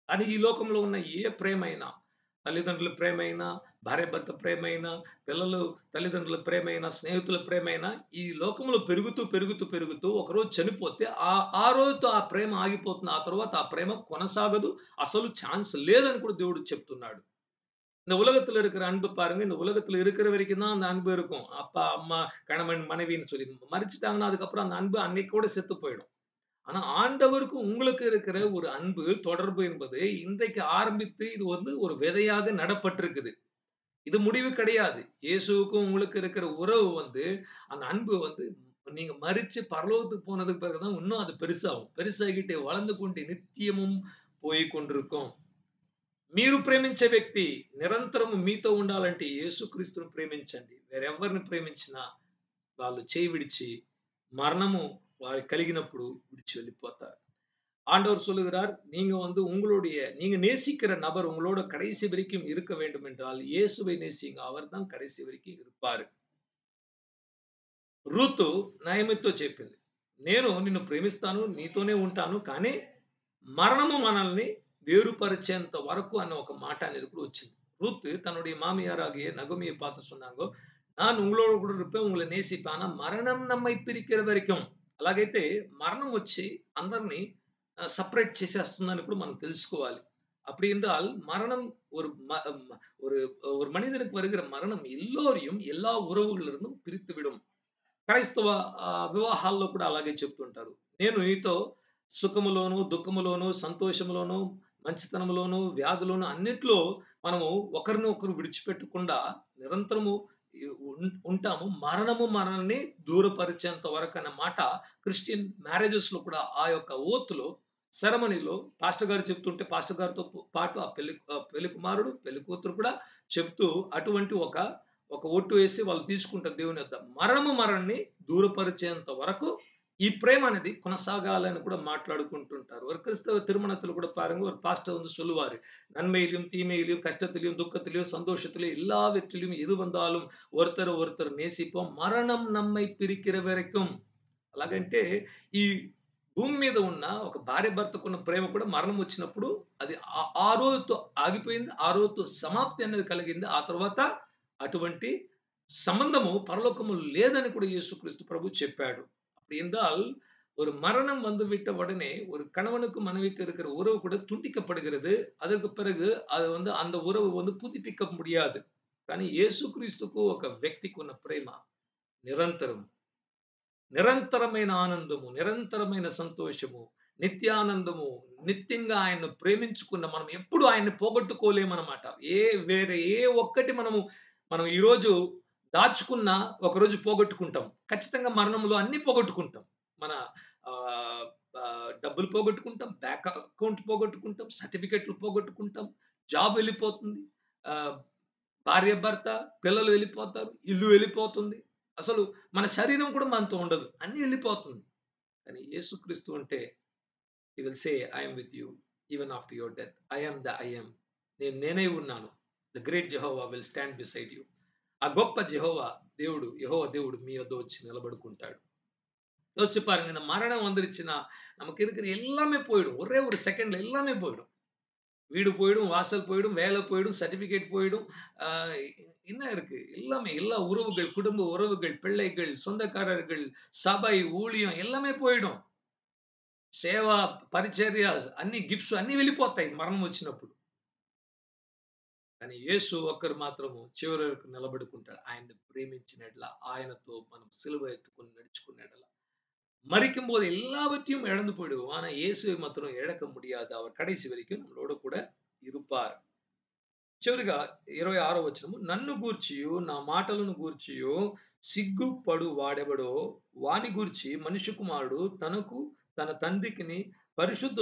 అని ఈ లోకంలో ఉన్న ఏ ప్రేమైనా, తల్లిదండ్రుల ప్రేమైనా, భార్యాభర్త ప్రేమైనా, పిల్లలు తల్లిదండ్రుల ప్రేమైనా, స్నేహితుల ప్రేమైనా ఈ లోకంలో పెరుగుతూ ఒకరోజు చనిపోతే ఆ రోజుతో ఆ ప్రేమ ఆగిపోతుంది. ఆ తర్వాత ఆ ప్రేమ కొనసాగదు. అసలు ఛాన్స్ లేదని కూడా దేవుడు చెప్తున్నాడు. இந்த உலகத்துல இருக்கிற அன்பு பாருங்க. இந்த உலகத்துல இருக்கிற வரைக்கும் தான் அந்த அன்பு இருக்கும். அப்பா, அம்மா, கணவன், மனைவின்னு சொல்லி. மரிச்சுட்டாங்கன்னா அதுக்கப்புறம் அந்த அன்பு அன்னைக்கோட செத்து போயிடும். ஆனா ஆண்டவருக்கும் உங்களுக்கு இருக்கிற ஒரு அன்பு தொடர்பு என்பது இன்றைக்கு ஆரம்பித்து இது வந்து ஒரு விதையாக நடப்பட்டிருக்குது. இது முடிவு கிடையாது. இயேசுவுக்கும் உங்களுக்கு இருக்கிற உறவு வந்து அந்த அன்பு வந்து நீங்க மரிச்சு பரலோகத்துக்கு போனதுக்கு பிறகுதான் இன்னும் அது பெருசாகும். பெருசாகிட்டே வளர்ந்து கொண்டு நித்தியமும் போய்க் கொண்டிருக்கும். మీరు ప్రేమించే వ్యక్తి నిరంతరము మీతో ఉండాలంటే యేసుక్రీస్తును ప్రేమించండి. వేరెవరిని ప్రేమించినా వాళ్ళు చేయి విడిచి మరణము వారికి కలిగినప్పుడు விடிச்சு வெளிப்போத்தார். ஆண்டவர் சொல்லுகிறார், நீங்க வந்து நீங்க நேசிக்கிற நபர் உங்களோட கடைசி வரைக்கும் இருக்க வேண்டும் என்றால் இயேசுவை நேசிங்க. அவர்தான் கடைசி வரைக்கும் இருப்பாரு. రూతు నయమితో చెప్పింది, నేను నిన్ను ప్రేమిస్తాను, నీతోనే ఉంటాను, కానీ మరణము మనల్ని வேறுபரிச்சேந்த వరకు అన్న ఒక మాట అనేది కూడా వచ్చింది. ரூத் தன்னுடைய மாமியாராகிய நகோமியை பார்த்து சொன்னாங்க, நான் உங்களோட கூட இருப்பேன், உங்களை நேசிப்பேன், ஆனா మరణం நம்மை పిరికిற వరకం. అలాగైతే మరణం వచ్చి అందరిని సెపరేట్ చేసేస్తుందని కూడా మనం తెలుసుకోవాలి. அப்படி என்றால் மரணம் ஒரு ஒரு ஒரு மனிதனுக்கு வருகிற மரணம் எல்லோரையும் எல்லா ఉరవుகளிலிருந்தும் பிரித்துவிடும். క్రైస్తవ వివాహాల్లో కూడా అలాగే చెప్తుంటారు. నేను నీతో సుఖములోను, దుఃఖములోను, సంతోషములోను, మంచితనములోను, వ్యాధిలోను అన్నిట్లో మనము ఒకరినొకరు విడిచిపెట్టకుండా నిరంతరము ఈ ఉంటాము. మరణము మనల్ని దూరపరిచేంత వరకన్న మాట క్రిస్టియన్ మ్యారేజెస్‌లో కూడా ఆ యొక్క ఓత్‌లో సెరమనీలో పాస్టర్ గారు చెప్తుంటే పాస్టర్ గారితో పాటు ఆ పెళ్లి కుమారుడు, పెళ్లి కూతురు కూడా చెప్తూ అటువంటి ఒక ఒట్టు వేసి వాళ్ళు తీసుకుంటారు దేవుని యొద్ద. మరణము మనల్ని దూరపరిచేంత వరకు ఈ ప్రేమ అనేది కొనసాగాలని కూడా మాట్లాడుకుంటుంటారు. ஒரு கிறிஸ்தவ திருமணத்துல கூட பாருங்க, ஒரு பாஸ்டர் வந்து சொல்லுவாரு. நன்மையிலும், தீமையிலும், கஷ்டத்திலும், துக்கத்திலும், சந்தோஷத்திலும் எல்லாவற்றிலும் எது வந்தாலும் ஒருத்தர் ஒருத்தர் நேசிப்போம். మరణం நம்மை పిరికిற వరకం. అలాగంటే ఈ భూమి మీద ఉన్న ఒక భార్య భర్తకున్న ప్రేమ కూడా మరణం వచ్చినప్పుడు అది ఆ రోజుతో ఆగిపోయింది. ఆ రోజుతో సమాప్తి అనేది కలిగింది. ఆ తర్వాత అటువంటి సంబంధము పరలోకము లేదని కూడా యేసుక్రీస్తు ప్రభు చెప్పాడు. அப்படி என்றால் ஒரு மரணம் வந்துவிட்ட உடனே ஒரு கணவனுக்கும் மனைவிக்கு இருக்கிற உறவு கூட துண்டிக்கப்படுகிறது. அதற்கு பிறகு அது வந்து அந்த உறவு வந்து புதுப்பிக்க முடியாது. కానీ యేసుక్రీస్తుకు ఒక వ్యక్తికి ఉన్న ప్రేమ నిరంతరం. నిరంతరమైన ఆనందము, నిరంతరమైన సంతోషము, నిత్యానందము, నిత్యంగా ఆయన్ను ప్రేమించుకున్న మనం ఎప్పుడు ఆయన్ని పోగొట్టుకోలేమనమాట. వేరే ఏ ఒక్కటి మనం ఈరోజు దాచుకున్నా ఒకరోజు పోగొట్టుకుంటాం. ఖచ్చితంగా మరణంలో అన్నీ పోగొట్టుకుంటాం. మన ఆహ్, డబ్బులు పోగొట్టుకుంటాం, బ్యాంక్ అకౌంట్ పోగొట్టుకుంటాం, సర్టిఫికేట్‌లు పోగొట్టుకుంటాం, జాబ్ వెళ్ళిపోతుంది. ఆహ్, భార్య, భర్త, పిల్లలు వెళ్ళిపోతారు, ఇల్లు వెళ్ళిపోతుంది. అసలు మన శరీరం కూడా మనతో ఉండదు. అన్నీ వెళ్ళిపోతుంది. కానీ యేసుక్రీస్తు అంటే he will say I am with you even after your death. I am the I am. నేనే ఉన్నాను. The great Jehovah will stand beside you. ఆ గొప్ప యెహోవా దేవుడు మీ యొద్ద వచ్చి నిలబడుకుంటాడు. யோசிச்சு பாருங்க. இந்த மரணம் வந்துருச்சுன்னா, நமக்கு இருக்கிற எல்லாமே போயிடும். ஒரே ஒரு செகண்ட்ல எல்லாமே போயிடும். வீடு போயிடும், வாசல் போயிடும், வேலை போயிடும், சர்டிபிகேட் போயிடும். ஆ என்ன இருக்கு? எல்லாமே எல்லா உறவுகள், குடும்ப உறவுகள், பிள்ளைகள், சொந்தக்காரர்கள், సభై, ఊழிయం எல்லாமே పోయిడం. సేవ, పరిచర్య అన్ని గిఫ్ట్స్ అన్నీ వెళ్ళిపోతాయి మరణం వచ్చినప్పుడు. కానీ యేసు ఒక్కరు మాత్రము చివరి వరకు నిలబడుకుంటాడు. ఆయన్ని ప్రేమించిన యెడల, ఆయనతో మనం సిలువ ఎత్తుకొని నడుచుకున్న యెడల, மரிக்கும்போது எல்லாவற்றையும் இழந்து போயிடுவோம். ஆனா இயேசுவை மாத்திரம் இழக்க முடியாது. அவர் கடைசி வரைக்கும் நம்மளோட கூட இருப்பார். చివరిగా 26వ వచనము, నన్ను గూర్చియు నా మాటలను గూర్చియు సిగ్గుపడు వాడెవడో వాని గూర్చి మనుష్య కుమారుడు తనకు తన తండ్రికిని పరిశుద్ధ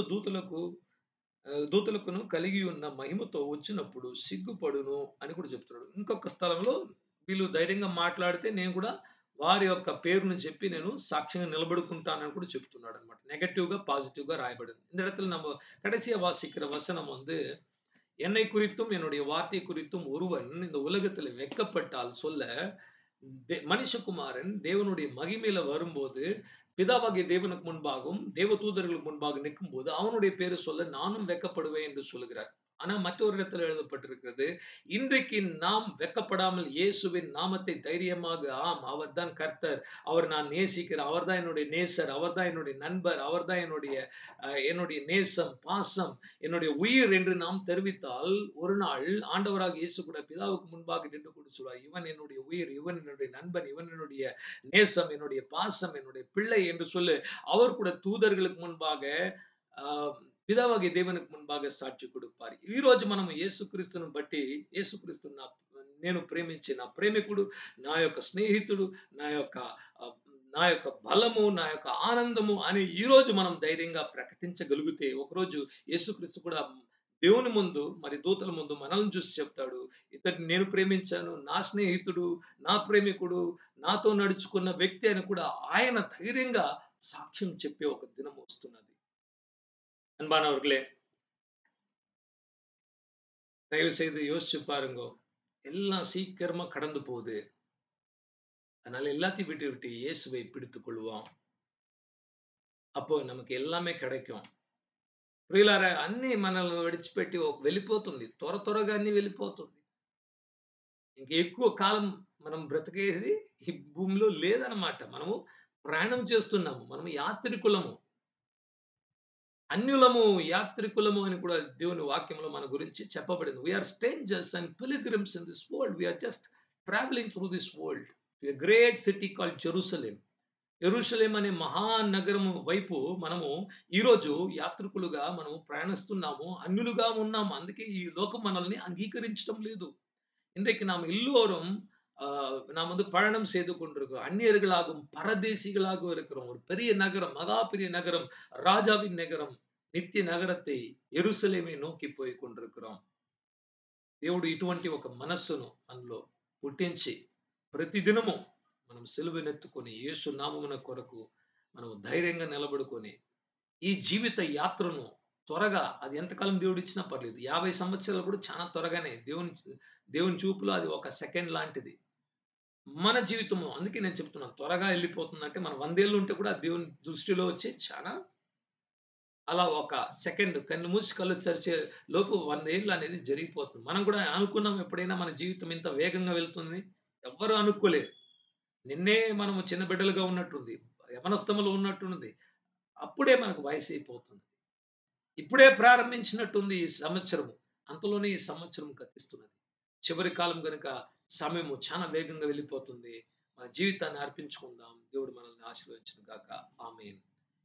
దూతలకును కలిగి ఉన్న మహిమతో వచ్చినప్పుడు సిగ్గుపడును అని కూడా చెప్తున్నాడు. ఇంకొక స్థలంలో వీళ్ళు ధైర్యంగా మాట్లాడితే నేను కూడా వారి యొక్క పేరును చెప్పి నేను సాక్ష్యంగా నిలబడుకుంటానని కూడా చెప్తున్నాడన్నమాట. నెగెటివ్‌గా, பாசிட்டிவ்‌గా రాయబడింది. இந்த இடத்துல நம்ம கடைசியா வாசிக்கிற வசனம் வந்து, என்னை குறித்தும் என்னுடைய வார்த்தை குறித்தும் ஒருவன் இந்த உலகத்துல வெட்கப்பட்டால் சொல்ல, மனுஷகுமாரன் தேவனுடைய மகிமையில வரும்போது, பிதாவாகிய தேவனுக்கு முன்பாகவும், தேவதூதர்களுக்கு முன்பாக நிற்கும்போது, அவனுடைய பேரை சொல்ல நானும் வெட்கப்படுவேன் என்று சொல்லுகிறார். ஆனா மற்றொரு இடத்துல எழுதப்பட்டிருக்கிறது, இன்றைக்கு நாம் வெட்கப்படாமல் இயேசுவின் நாமத்தை தைரியமாக, ஆம் அவர்தான் கர்த்தர், அவர் நான் நேசிக்கிறேன், அவர்தான் என்னுடைய நேசர், அவர்தான் என்னுடைய நண்பர், அவர்தான் என்னுடைய நேசம், பாசம், என்னுடைய உயிர் என்று நாம் தெரிவித்தால், ஒரு நாள் ஆண்டவராகிய இயேசு கூட பிதாவுக்கு முன்பாக நின்று கொண்டு சொல்வார், இவன் என்னுடைய உயிர், இவன் என்னுடைய நண்பன், இவன் என்னுடைய நேசம், என்னுடைய பாசம், என்னுடைய பிள்ளை என்று சொல்லி அவர் கூட தூதர்களுக்கு முன்பாக పిదావాగియ దేవునికి ముంబాగా సాక్షి కొడుపారు. ఈ రోజు మనము యేసుక్రీస్తును బట్టి, యేసుక్రీస్తును నేను ప్రేమించే నా ప్రేమికుడు, నా యొక్క స్నేహితుడు, నా యొక్క బలము, నా యొక్క ఆనందము అని ఈ రోజు మనం ధైర్యంగా ప్రకటించగలిగితే, ఒకరోజు యేసుక్రీస్తు కూడా దేవుని ముందు, మరి దూతల ముందు మనల్ని చూసి చెప్తాడు, ఇతన్ని నేను ప్రేమించాను, నా స్నేహితుడు, నా ప్రేమికుడు, నాతో నడుచుకున్న వ్యక్తి అని కూడా ఆయన ధైర్యంగా సాక్ష్యం చెప్పే ఒక దినం వస్తున్నది. அன்பானவர்களே, தயவு செய்து யோசிச்சு பாருங்க. எல்லாம் சீக்கிரமா கடந்து போகுது. அதனால எல்லாத்தையும் விட்டு இயேசுவை பிடித்துக் கொள்வோம். అప్పుడు நமக்கு எல்லாமே கிடைக்கும். ప్రియులారా, అన్నీ మనల్ని విడిచిపెట్టి వెళ్ళిపోతుంది. త్వరగా అన్నీ వెళ్ళిపోతుంది. ఇంక ఎక్కువ కాలం మనం బ్రతికేది ఈ భూమిలో లేదన్నమాట. మనము ప్రయాణం చేస్తున్నాము. మనము యాత్రికులము. అన్యులము, యాత్రికులము అని కూడా దేవుని వాక్యంలో మన గురించి చెప్పబడింది. We are strangers and pilgrims in this world. We are just travelling through this world. A great city called Jerusalem. యెరూషలేం అనే మహానగరము వైపు మనము ఈరోజు యాత్రికులుగా మనము ప్రయాణిస్తున్నాము. అన్యులుగా ఉన్నాము. అందుకే ఈ లోకం మనల్ని అంగీకరించడం లేదు. இன்றைக்கு நாம் எல்லோரும் நாம் வந்து பயணம் செய்து கொண்டிருக்கிறோம். அந்நியர்களாகவும் பரதேசிகளாகவும் இருக்கிறோம். ஒரு பெரிய நகரம், மகா பெரிய நகரம், ராஜாவின் நகரம், నిత్య నగరத்தை యెరూషలేమే నోకి పోయి కొண்டிருக்கிறோம். దేవుడు ఇటువంటి ఒక మనస్సును మనలో పుట్టించి ప్రతిదినము మనం సిలువనెత్తుకొని యేసు నామమున కొరకు మనం ధైర్యంగా నిలబడుకొని ఈ జీవిత యాత్రను త్వరగా అది ఎంతకాలం దేవుడు ఇచ్చినా పర్లేదు. 50 సంవత్సరాలు కూడా చాలా త్వరగానే దేవుని చూపులో అది ఒక సెకండ్ లాంటిది. మన జీవితము అందుకే నేను చెప్తున్నాను త్వరగా వెళ్ళిపోతుందంటే మనం 100 ఏళ్ళు ఉంటే కూడా దేవుని దృష్టిలో వచ్చి చాలా అలా ఒక సెకండ్ కన్ను మూసి కళ్ళు తెరిచే లోపు 100 ఏళ్ళు అనేది జరిగిపోతుంది. మనం కూడా అనుకున్నాం ఎప్పుడైనా మన జీవితం ఇంత వేగంగా వెళ్తుందని ఎవ్వరు అనుకోలేరు. నిన్నే మనము చిన్న బిడ్డలుగా ఉన్నట్టుంది. యవనస్తములో ఉన్నట్టుంది. అప్పుడే మనకు వయసైపోతుంది. ఇప్పుడే ప్రారంభించినట్టుంది ఈ సంవత్సరము. అంతలోనే ఈ సంవత్సరం గతిస్తున్నది. చివరి కాలం గనుక సమయము చాలా వేగంగా వెళ్ళిపోతుంది. మన జీవితాన్ని అర్పించుకుందాం. దేవుడు మనల్ని ఆశీర్వదించును గాక. ஆமென்.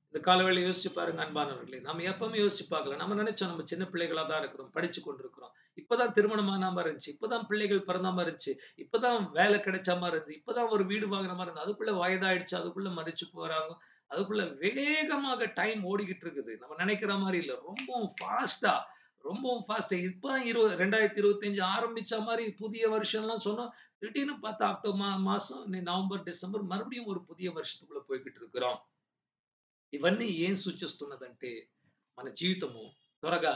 இந்த காலவேளை யோசிச்சு பாருங்க அன்பானவர்களே. நாம எப்பவுமே யோசிச்சு பார்க்கலாம். நம்ம நினைச்சோம் நம்ம சின்ன பிள்ளைகளா தான் இருக்கிறோம். படிச்சு கொண்டிருக்கிறோம். இப்பதான் திருமணம் ஆன மாதிரி இருந்துச்சு. இப்பதான் பிள்ளைகள் பிறந்த மாதிரி இருந்துச்சு. இப்பதான் வேலை கிடைச்ச மாதிரி இருந்துச்சு. இப்பதான் ஒரு வீடு வாங்குற மாதிரி இருந்துச்சு. அதுக்குள்ள வயதாயிடுச்சு. அதுக்குள்ள மரிச்சு போறாங்க. அதுக்குள்ள வேகமாக டைம் ஓடிக்கிட்டு இருக்குது. நம்ம நினைக்கிற மாதிரி இல்ல. ரொம்பவும் ஃபாஸ்ட்டா இப்பதான் 2025 ஆரம்பிச்ச மாதிரி புதிய வருஷம்லாம் சொன்னோம். திடீர்னு பார்த்தா அக்டோபர் மாசம் நவம்பர், டிசம்பர் மறுபடியும் ஒரு புதிய வருஷத்துக்குள்ள போய்க்கிட்டு இருக்கிறோம். ఇవన్నీ ఏం సూచిస్తున్నదంటే మన జీవితము త్వరగా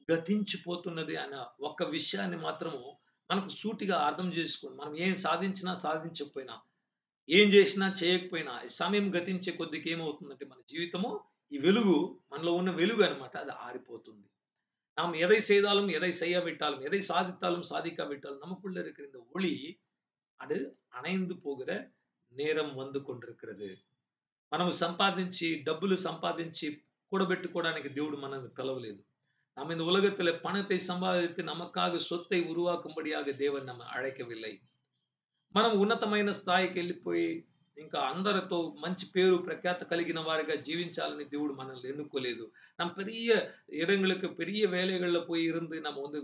గతించిపోతున్నది అన్న ఒక్క విషయాన్ని మాత్రము మనకు సూటిగా అర్థం చేసుకొని మనం ఏం సాధించినా సాధించకపోయినా ఏం చేసినా చేయకపోయినా ఈ సమయం గతించే కొద్దికి ఏమవుతుందంటే మన జీవితము ఈ వెలుగు మనలో ఉన్న వెలుగు అన్నమాట అది ఆరిపోతుంది. நாம் எதை செய்தாலும் எதை செய்ய விட்டாலும் எதை சாதித்தாலும் சாதிக்காவிட்டாலும் நமக்குள்ள இருக்கிற இந்த ஒளி அது அணைந்து போகிற நேரம் வந்து கொண்டிருக்கிறது. మనము సంపాదించి డబ్బులు సంపాదించి కూడబెట్టుకోవడానికి దేవుడు మనల్ని పిలవలేదు. நாம் இந்த உலகத்திலே பணத்தை சம்பாதித்து நமக்காக சொத்தை உருவாக்கும்படியாக தேவன் நம்ம அழைக்கவில்லை. మనం ఉన్నతమైన స్థాయికి వెళ్ళిపోయి ఇంకా అందరితో మంచి పేరు ప్రఖ్యాత కలిగిన వారిగా జీవించాలని దేవుడు మనల్ని ఎన్నుకోలేదు. நம்ம பெரிய இடங்களுக்கு பெரிய வேலைகள்ல போய் இருந்து நம்ம வந்து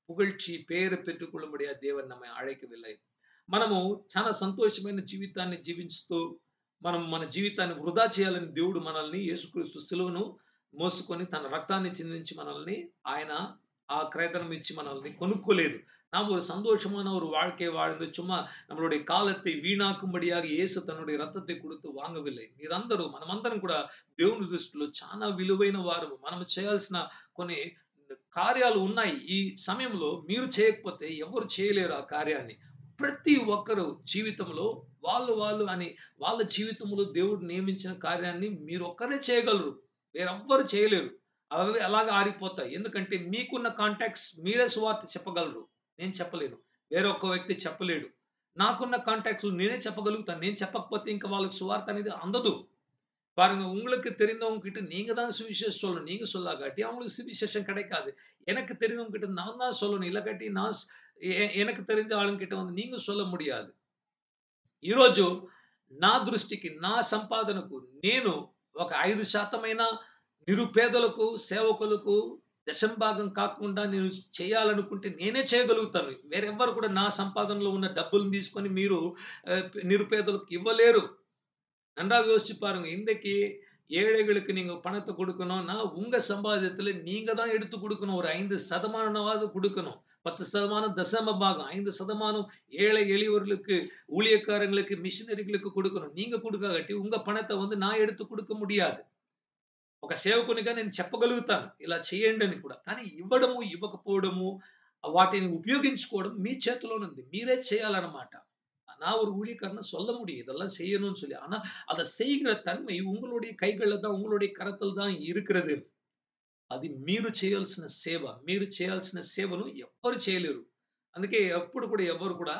புகழ்ச்சி பேరు పెట్టుకొనుம்பడిగా தேவன் நம்மை அழைக்கவில்லை. మనము చాలా సంతోషమైన జీవితాన్ని జీవిస్తూ మనం మన జీవితాన్ని వృధా చేయాలని దేవుడు మనల్ని యేసుక్రీస్తు సిలువను మోసుకొని తన రక్తాన్ని చిందించి మనల్ని ఆయన ఆ క్రయధనం ఇచ్చి మనల్ని కొనుక్కోలేదు. நாம் ஒரு சந்தோஷமான ஒரு வாழ்க்கையை வாழ்ந்து சும்மா நம்மளுடைய காலத்தை வீணாக்கும்படியாக இயேசு தன்னுடைய రక్తத்தை கொடுத்து వాంగవిல்லை. మీరందరూ మనమందరం కూడా దేవుని దృష్టిలో చాలా విలువైన వారము. మనం చేయాల్సిన కొన్ని కార్యాలు ఉన్నాయి. ఈ సమయంలో మీరు చేయకపోతే ఎవరు చేయలేరు ఆ కార్యాన్ని. ప్రతి ఒక్కరు జీవితంలో వాళ్ళు అని వాళ్ళ జీవితంలో దేవుడు నియమించిన కార్యాన్ని మీరొక్కరే చేయగలరు. వేరెవ్వరు చేయలేరు. అవి అలాగే ఆరిపోతాయి. ఎందుకంటే మీకున్న కాంటాక్ట్స్ మీరే సువార్త చెప్పగలరు. నేను చెప్పలేను. వేరొక వ్యక్తి చెప్పలేడు. నాకున్న కాంటాక్ట్స్ నేనే చెప్పగలుగుతాను. నేను చెప్పకపోతే ఇంకా వాళ్ళకి సువార్త అనేది అందదు. பாருங்க உங்களுக்கு தெரிந்தவங்க கிட்ட நீங்க தான் சுவிசேஷம் சொல்லணும். நீங்க சொல்லாகாட்டி அவங்களுக்கு சுவிசேஷம் கிடைக்காது. எனக்கு தெரிந்தவங்க கிட்ட நான் தான் சொல்லணும். ఇలాగట్టి எனக்கு தெரிஞ்ச ఆళ్ళ கிட்ட வந்து நீங்க சொல்ல முடியாது. ఈరోజు నా దృష్టికి నా సంపాదనకు నేను ఒక 5% నిరుపేదలకు సేవకులకు దశంభాగం కాకుండా నేను చేయాలనుకుంటే నేనే చేయగలుగుతాను. వేరెవ్వరు కూడా నా సంపాదనలో ఉన్న డబ్బులను తీసుకొని మీరు నిరుపేదలకు ఇవ్వలేరు. நன்றாக யோசிச்சு பாருங்க. இன்றைக்கு ஏழைகளுக்கு நீங்க பணத்தை கொடுக்கணும்னா, உங்க சம்பாத்தியத்துல நீங்க தான் எடுத்து குடுக்கணும். ஒரு 5% குடுக்கணும். 10% தசம பாகம், 5% ஏழை எளியவர்களுக்கு, ஊழியக்காரங்களுக்கு, మిషనరీలకు கொடுக்கணும். நீங்க கொடுக்காட்டி உங்க పணத்தை வந்து நான் எடுத்து குடுக்க முடியாது. ఒక సేవకునిగా నేను చెప్పగలుగుతాను. ఇలా చేయండి అని కూడా. కానీ ఇవ్వడము, ఇవ్వకపోవడము, వాటిని ఉపయోగించుకోవడం మీ చేతిలోనుంది. మీరే చేయాలన్నమాట. நான் ஒரு ஊழியக்காரன சொல்ல முடியும். இதெல்லாம் செய்யணும்னு சொல்லி. ஆனா, அத செய்கிற தன்மை உங்களுடைய கைகள்ல தான், உங்களுடைய కరతల தான் இருக்கிறது. అది మీరు చేయాల్సిన సేవ. మీరు చేయాల్సిన సేవను ఎవ్వరు చేయలేరు. అందుకే ఎప్పుడు కూడా ఎవరు కూడా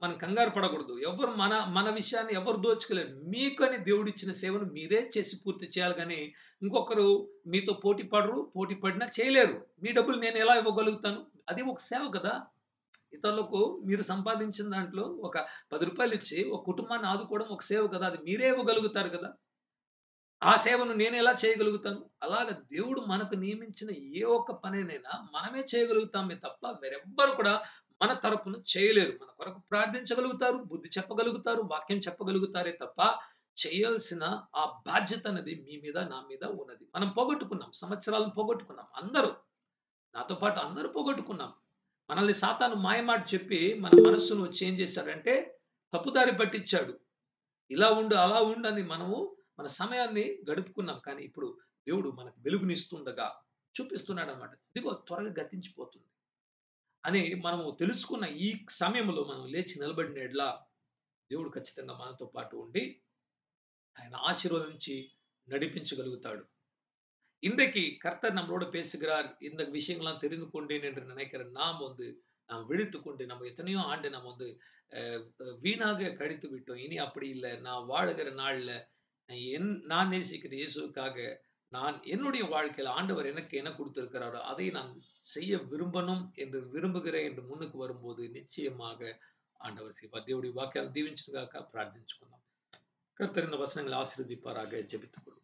మనం కంగారు పడకూడదు. ఎవరు మన మన విషయాన్ని ఎవరు దోచుకోలేరు. మీకని దేవుడిచ్చిన సేవను మీరే చేసి పూర్తి చేయాలి గానీ, ఇంకొకరు మీతో పోటీ పడరు. పోటీ పడినా చేయలేరు. మీ డబ్బులు నేను ఎలా ఇవ్వగలుగుతాను? అది ఒక సేవ కదా! ఇతరులకు మీరు సంపాదించిన దాంట్లో ఒక రూ. 10 ఇచ్చి ఒక కుటుంబాన్ని ఆదుకోవడం ఒక సేవ కదా! అది మీరే ఇవ్వగలుగుతారు కదా! ఆ సేవను నేనెలా చేయగలుగుతాను? అలాగ దేవుడు మనకు నియమించిన ఏ ఒక్క పనినైనా మనమే చేయగలుగుతామే తప్ప వేరెవ్వరు కూడా మన తరపున చేయలేరు. మన కొరకు ప్రార్థించగలుగుతారు, బుద్ధి చెప్పగలుగుతారు, వాక్యం చెప్పగలుగుతారే తప్ప చేయాల్సిన ఆ బాధ్యత అనేది మీ మీద, నా మీద ఉన్నది. మనం పోగొట్టుకున్నాం. సంవత్సరాలను పోగొట్టుకున్నాం. అందరూ. నాతో పాటు అందరూ పోగొట్టుకున్నాం. మనల్ని సాతాను మాయమాట చెప్పి మన మనస్సును చేంజ్ చేశాడంటే తప్పుదారి పట్టించాడు. ఇలా ఉండు, అలా ఉండు అని మనము మన సమయాన్ని గడుపుకున్నాం. కానీ ఇప్పుడు దేవుడు మనకు వెలుగునిస్తుండగా చూపిస్తున్నాడన్నమాట. ఇదిగో త్వరగా గతించిపోతుంది అని మనము తెలుసుకున్న ఈ సమయంలో మనం లేచి నిలబడిన యెడల దేవుడు ఖచ్చితంగా మనతో పాటు ఉండి ఆయన ஆசீர்வதிச்சு நடிப்பிச்சகலுகுతాడు. இன்றைக்கு கர்த்தர் நம்மளோட பேசுகிறார். இந்த விஷயங்கள்லாம் தெரிந்து கொண்டேன் என்று நினைக்கிற நாம் வந்து நாம் விழித்துக்கொண்டு நம்ம எத்தனையோ ஆண்டு நம்ம வந்து வீணாக கழித்து விட்டோம். இனி அப்படி இல்ல. நான் வாழுகிற நாள்ல நான் நேசிக்கிற இயேசுவுக்காக நான் என்னுடைய வாழ்க்கையில ஆண்டவர் எனக்கு என்ன கொடுத்திருக்கிறாரோ அதை நான் செய்ய விரும்பணும் என்று விரும்புகிறேன் என்று முன்னுக்கு வரும்போது நிச்சயமாக ஆண்டவர் செய்வார். దేవుడి వాక్యాన్ని దీవించుగాక ప్రార్థించుకుందాం. కర్తర్ இந்த వచనங்களை ఆశీర్వదింపారాக జెబితుకొள்ளும்.